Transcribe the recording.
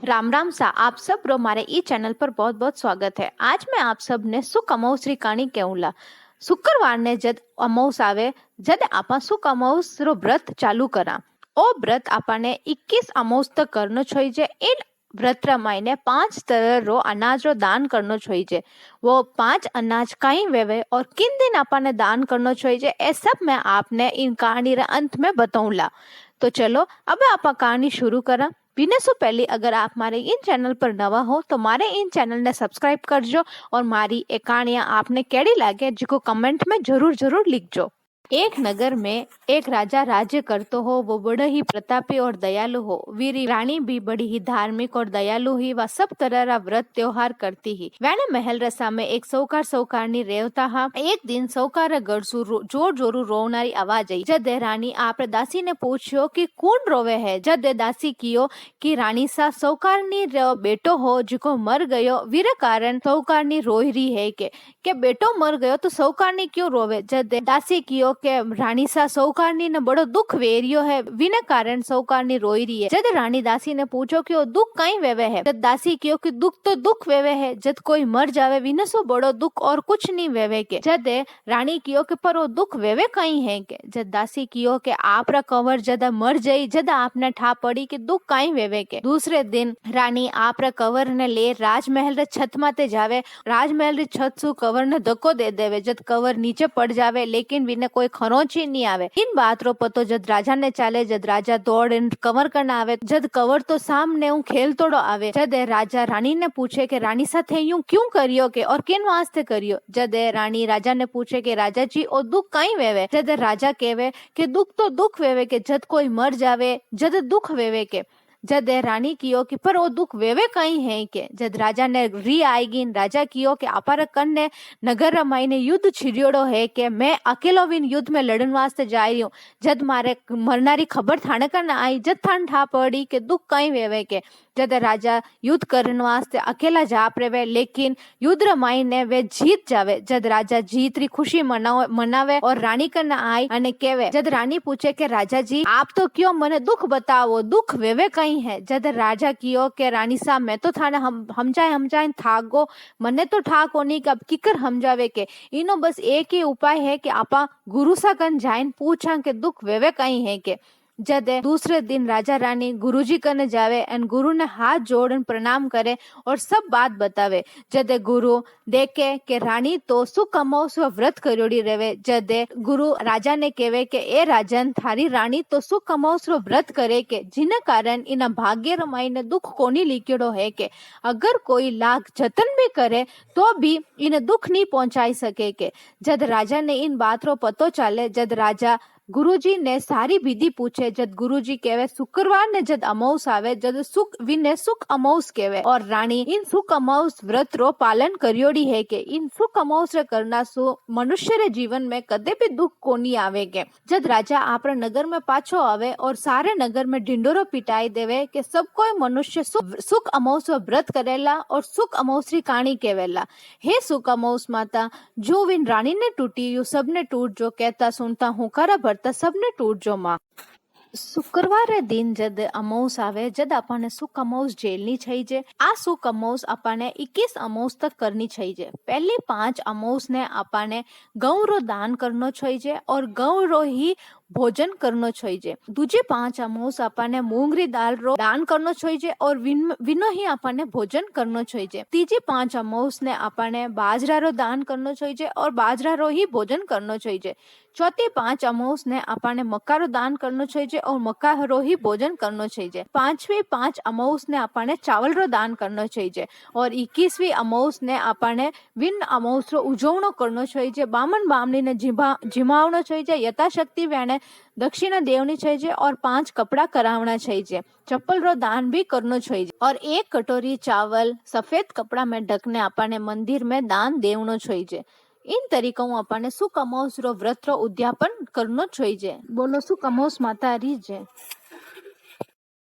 राम राम सा आप सब रो मारे ई चैनल पर बहुत बहुत स्वागत है। आज मैं आप सब ने सुख अमावस री कहानी कहूला। शुक्रवार ने जद अमावस आवे जद आपा सुख अमावस रो व्रत चालू करा। ओ व्रत आपने 21 अमावस तक करनो छोईजे। इन व्रत रमाईने 5 तरह रो अनाज रो दान करनो छोईजे। वो 5 अनाज कहीं वेवे और किन दिन आपने दान करनो छोईजे ए सब मैं आपने इन कहानी रे अंत में बताऊंला। तो चलो अब आप कहानी शुरू करा। पीने से पहले अगर आप हमारे इन चैनल पर नवा हो तो हमारे इन चैनल ने सब्सक्राइब करजो और हमारी एक कहानियां आपने केड़ी लागे जिको कमेंट में जरूर जरूर लिखजो। एक नगर में एक राजा राज्य करतो हो। वो बड़ा ही प्रतापी और दयालु हो। वीरी रानी भी बड़ी ही धार्मिक और दयालु ही। वह सब तरह रा व्रत त्योहार करती ही। वैने महल रसा में एक सौकार सौकारनी रेवता हा। एक दिन सौकार गड़सू जोर जोरू रोवनारी आवाज आई। जद रानी आप दासी ने पूछ्यो कि कौन रोवे है। जद दासी कियो कि रानी सा सौकारनी रो बेटो हो जिको मर गयो वीर कारण सौकारनी रोई रही है के बेटो मर गयो तो सौकारनी क्यों रोवे। जद दासी कियो के रानी सा सौकारनी ने बड़ो दुख वेरियो है विना कारण सौकारनी रोई रही है। जद रानी दासी ने पूछो कि वो दुख कहीं वेवे है। जद दासी कियो कि दुख तो दुख वेवे है। जद कोई मर जावे विना सो बड़ो दुख और कुछ नहीं वेवे के। जद रानी कियो के पर वो दुख वेवे कहीं है के। जद दासी कियो के आप रा कंवर जद मर जाई जद आपने ठा पड़ी कि दुख कहीं वेवे के। दूसरे दिन रानी आप रा कंवर ने ले राजमहल रे छत माते जावे। राजमहल री छत सु कंवर ने धक्को दे देवे। जद कंवर नीचे पड़ जावे लेकिन विने कोई खरोच ही नहीं आवे। इन बात रो पतो जद राजा ने चाले। जद राजा दौड़ कंवर करना आवे। जद कंवर तो सामने ऊ खेल तोड़ो आवे। जद राजा रानी ने पूछे कि रानी साथे यूं क्यों करियो के और किन वास्ते करियो। जद रानी राजा ने पूछे कि राजा जी ओ दुख कहीं वेवे। जद राजा कहवे कि दुख तो दुख वेवे के जद कोई मर जावे जद दुख वेवे के। जद रानी कियो कि पर वो दुख वेवे कहीं है के। जद राजा ने री आएगी राजा कियो कि आपार कन्ने नगर रमाई ने युद्ध छिड़ियोड़ो है के मैं अकेलो विन युद्ध में लड़न वास्ते जा रही हूँ। जद मारे मरनारी खबर थाने करना आई जद थान ठा पड़ी के दुख कहीं वेवे के। जद राजा युद्ध करने वास्ते अकेला जा प्रेवे लेकिन युद्ध रमाई ने वे जीत जावे। जद राजा जीत री खुशी मनावे और रानी करना आई अने केवे। जद रानी पूछे के राजा जी आप तो क्यों मने दुख बताओ दुख वेवे कहीं है। जद राजा कियो के रानी साहब मैं तो थाने हमजाए थागो मने तो ठा कोनी कब किकर हमजावे के। इनो बस एक ही उपाय है कि आपा गुरु सा कन जाइन पूछा के दुख वेवे कहीं है के। जद दूसरे दिन राजा रानी गुरुजी कने जावे एन गुरु ने हाथ जोड़न प्रणाम करे और सब बात बतावे। जद गुरु देखे के रानी तो सुख अमावस व्रत करियोड़ी रेवे। जद गुरु राजा ने केवे के ए राजन थारी रानी तो सुख अमावस व्रत करे के जिन कारण इना भाग्य रमाई ने दुख कोनी लिखियोड़ो है के। अगर कोई लाख जतन भी करे तो भी इने दुख नहीं पहुंचाई सके के। जद राजा ने इन बात रो पतो चाले जद राजा गुरुजी ने सारी विधि पूछे। जद गुरुजी कहवे शुक्रवार ने जद अमावस आवे जद सुख विने सुख अमावस कहवे और रानी इन सुख अमावस व्रत रो पालन करियोड़ी है के। इन सुख अमावस रे करना सु मनुष्य रे जीवन में कदे भी दुख कोनी आवे के। जद राजा आपरा नगर में पाछो आवे और सारे नगर में ढिंडोरो पिटाई देवे के सब कोई मनुष्य सुख अमावस व्रत करेला और सुख अमावस री कहानी कहवेला। हे सुख अमावस माता जो विन रानी ने टूटी यू सब ने टूट जो कहता सुनता हूँ करा भरता सबने टूट जो माँ। शुक्रवार रे दिन जद अमावस आवे जद आपने सुख अमावस झेलनी चाहिए। आ सुख अमावस आपने 21 अमावस तक करनी चाहिए। पहली 5 अमावस ने आपने गऊ रो दान करनो चाहिए और गऊ रो ही भोजन करनो चाहिए। दूजे 5 अमावस आपने मूंगरी दाल रो दान करनो चाहिए और विनो ही आपने भोजन करनो चाहिए। तीजे 5 अमावस ने आपने बाजरा रो दान करनो चाहिए और बाजरा रो ही भोजन करनो चाहिए। चौथी 5 अमावस ने आपने मक्का रो दान करनो चाहिए और मक्का रो ही भोजन करनो चाहिए। 5वीं 5 अमावस ने आपने चावल रो दान करनो चाहिए और 21वीं अमावस ने आपने विन अमावस रो उजवणो करनो चाहिए। बामन बामनी ने जिमावनो चाहिए। यथाशक्ति वेने दक्षिणा देवनी चाहिए और 5 कपड़ा करावना चाहिए। चप्पल रो दान भी करनो चाहिए और 1 कटोरी चावल सफेद कपड़ा में ढकने आपने मंदिर में दान देवनो चाहिए। इन तरीकों आपने सुख अमावस रो व्रत रो उद्यापन करनो चाहिए। बोलो सुख अमावस माता री जय।